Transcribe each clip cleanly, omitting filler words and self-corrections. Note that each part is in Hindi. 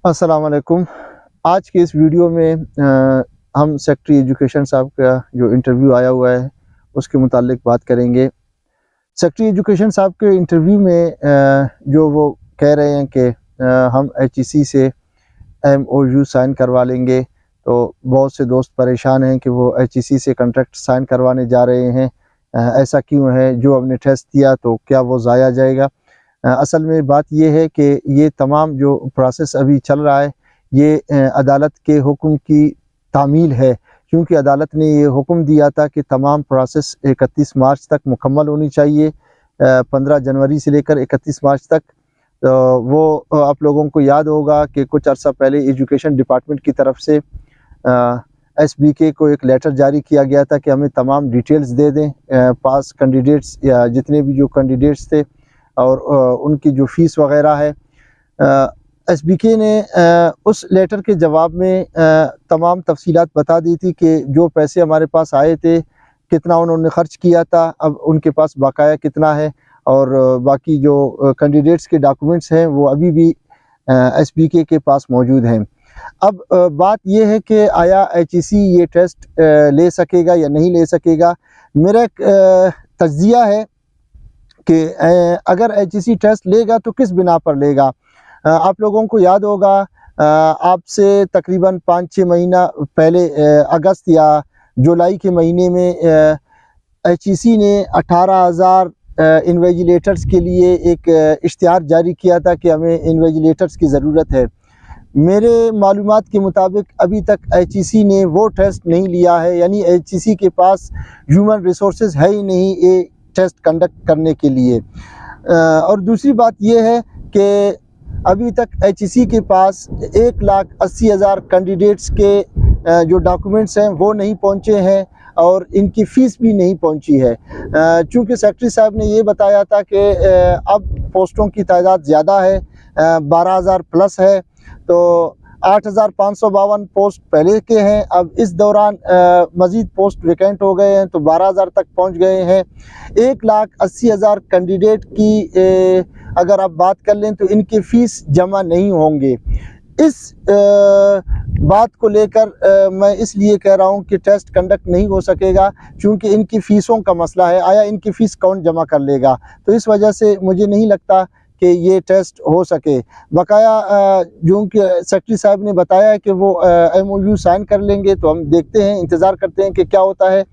अस्सलाम वालेकुम। आज की इस वीडियो में हम सेक्रेटरी एजुकेशन साहब का जो इंटरव्यू आया हुआ है उसके मुतालिक बात करेंगे। सेक्रेटरी एजुकेशन साहब के इंटरव्यू में जो वो कह रहे हैं कि हम HEC से MOU साइन करवा लेंगे, तो बहुत से दोस्त परेशान हैं कि वो HEC से कॉन्ट्रैक्ट साइन करवाने जा रहे हैं। ऐसा क्यों है? जो हमने टेस्ट दिया तो क्या वो ज़ाया जाएगा? असल में बात ये है कि ये तमाम जो प्रोसेस अभी चल रहा है ये अदालत के हुक्म की तामील है, क्योंकि अदालत ने ये हुक्म दिया था कि तमाम प्रोसेस 31 मार्च तक मुकम्मल होनी चाहिए। 15 जनवरी से लेकर 31 मार्च तक। वो आप लोगों को याद होगा कि कुछ अर्सा पहले एजुकेशन डिपार्टमेंट की तरफ से SBK को एक लेटर जारी किया गया था कि हमें तमाम डिटेल्स दे दें, पास कैंडिडेट्स या जितने भी जो कैंडिडेट्स थे और उनकी जो फ़ीस वग़ैरह है। SBK ने उस लेटर के जवाब में तमाम तफसीलात बता दी थी कि जो पैसे हमारे पास आए थे कितना उन्होंने ख़र्च किया था, अब उनके पास बकाया कितना है, और बाकी जो कैंडिडेट्स के डॉक्यूमेंट्स हैं वो अभी भी SBK के पास मौजूद हैं। अब बात ये है कि आया HEC ये टेस्ट ले सकेगा या नहीं ले सकेगा। मेरा एक तज्ज़िया है कि अगर HEC टेस्ट लेगा तो किस बिना पर लेगा। आप लोगों को याद होगा आपसे तकरीबन 5-6 महीना पहले अगस्त या जुलाई के महीने में HEC ने 18,000 इन्विजिलेटर्स के लिए एक इश्तिहार जारी किया था कि हमें इन्विजिलेटर्स की ज़रूरत है। मेरे मालूमात के मुताबिक अभी तक HEC ने वो टेस्ट नहीं लिया है, यानी HEC के पास ह्यूमन रिसोर्सेज है ही नहीं ये टेस्ट कंडक्ट करने के लिए। और दूसरी बात ये है कि अभी तक HEC के पास 1,80,000 कैंडिडेट्स के जो डॉक्यूमेंट्स हैं वो नहीं पहुंचे हैं और इनकी फ़ीस भी नहीं पहुंची है। चूँकि सेक्रेटरी साहब ने ये बताया था कि अब पोस्टों की तादाद ज़्यादा है, 12,000 प्लस है, तो 8,552 पोस्ट पहले के हैं। अब इस दौरान मज़ीद पोस्ट वैकेंट हो गए हैं तो 12,000 तक पहुंच गए हैं। 1,80,000 कैंडिडेट की अगर आप बात कर लें तो इनकी फ़ीस जमा नहीं होंगे। इस बात को लेकर मैं इसलिए कह रहा हूं कि टेस्ट कंडक्ट नहीं हो सकेगा, क्योंकि इनकी फ़ीसों का मसला है। आया इनकी फ़ीस कौन जमा कर लेगा? तो इस वजह से मुझे नहीं लगता कि ये टेस्ट हो सके। बकाया जो कि सेक्रेटरी साहब ने बताया है कि वो MOU साइन कर लेंगे, तो हम देखते हैं, इंतज़ार करते हैं कि क्या होता है।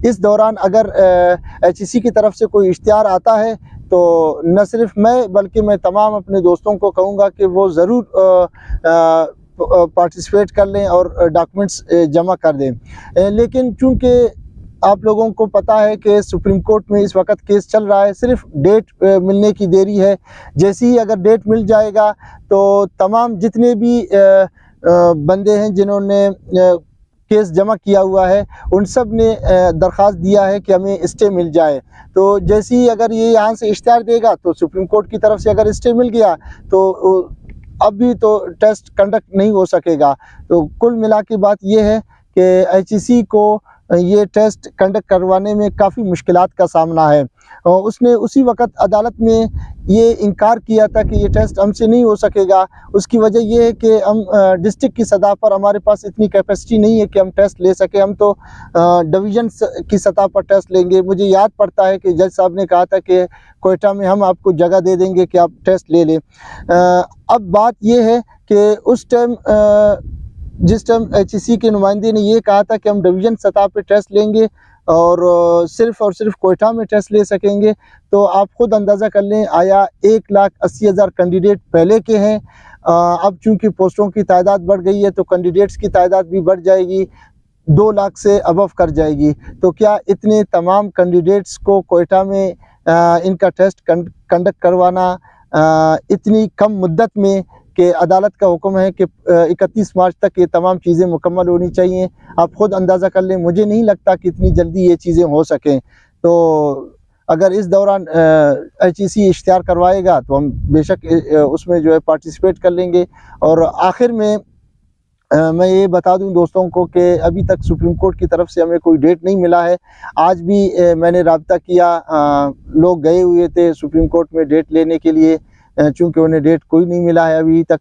इस दौरान अगर HEC की तरफ से कोई इश्तिहार आता है तो न सिर्फ मैं बल्कि मैं तमाम अपने दोस्तों को कहूँगा कि वो ज़रूर पार्टिसिपेट कर लें और डॉक्यूमेंट्स जमा कर दें। लेकिन चूँकि आप लोगों को पता है कि सुप्रीम कोर्ट में इस वक्त केस चल रहा है, सिर्फ डेट मिलने की देरी है। जैसे ही अगर डेट मिल जाएगा तो तमाम जितने भी बंदे हैं जिन्होंने केस जमा किया हुआ है उन सब ने दरख्वास्त दिया है कि हमें स्टे मिल जाए। तो जैसे ही अगर ये यहाँ से इश्तिहार देगा तो सुप्रीम कोर्ट की तरफ से अगर स्टे मिल गया तो अब भी तो टेस्ट कंडक्ट नहीं हो सकेगा। तो कुल मिला के बात ये है कि HEC को ये टेस्ट कंडक्ट करवाने में काफ़ी मुश्किलात का सामना है। और उसने उसी वक्त अदालत में ये इनकार किया था कि ये टेस्ट हमसे नहीं हो सकेगा। उसकी वजह ये है कि हम डिस्ट्रिक्ट की सतह पर हमारे पास इतनी कैपेसिटी नहीं है कि हम टेस्ट ले सकें, हम तो डिवीज़न की सतह पर टेस्ट लेंगे। मुझे याद पड़ता है कि जज साहब ने कहा था कि कोयटा में हम आपको जगह दे देंगे कि आप टेस्ट ले लें। अब बात ये है कि उस टाइम जिस टाइम HEC के नुमाइंदे ने ये कहा था कि हम डिवीज़न सतह पे टेस्ट लेंगे और सिर्फ कोयटा में टेस्ट ले सकेंगे, तो आप ख़ुद अंदाज़ा कर लें आया 1,80,000 कैंडिडेट पहले के हैं। अब चूँकि पोस्टों की तादाद बढ़ गई है तो कैंडिडेट्स की तादाद भी बढ़ जाएगी, 2 लाख से अबव कर जाएगी। तो क्या इतने तमाम कैंडिडेट्स को कोयटा में इनका टेस्ट कंडक्ट करवाना इतनी कम मुद्दत में, कि अदालत का हुक्म है कि 31 मार्च तक ये तमाम चीज़ें मुकम्मल होनी चाहिए, आप ख़ुद अंदाज़ा कर लें, मुझे नहीं लगता कि इतनी जल्दी ये चीज़ें हो सकें। तो अगर इस दौरान HEC इश्तिहार करवाएगा तो हम बेशक उसमें जो है पार्टिसिपेट कर लेंगे। और आखिर में मैं ये बता दूं दोस्तों को कि अभी तक सुप्रीम कोर्ट की तरफ से हमें कोई डेट नहीं मिला है। आज भी मैंने राब्ता किया, लोग गए हुए थे सुप्रीम कोर्ट में डेट लेने के लिए, चूँकि उन्हें डेट कोई नहीं मिला है अभी तक।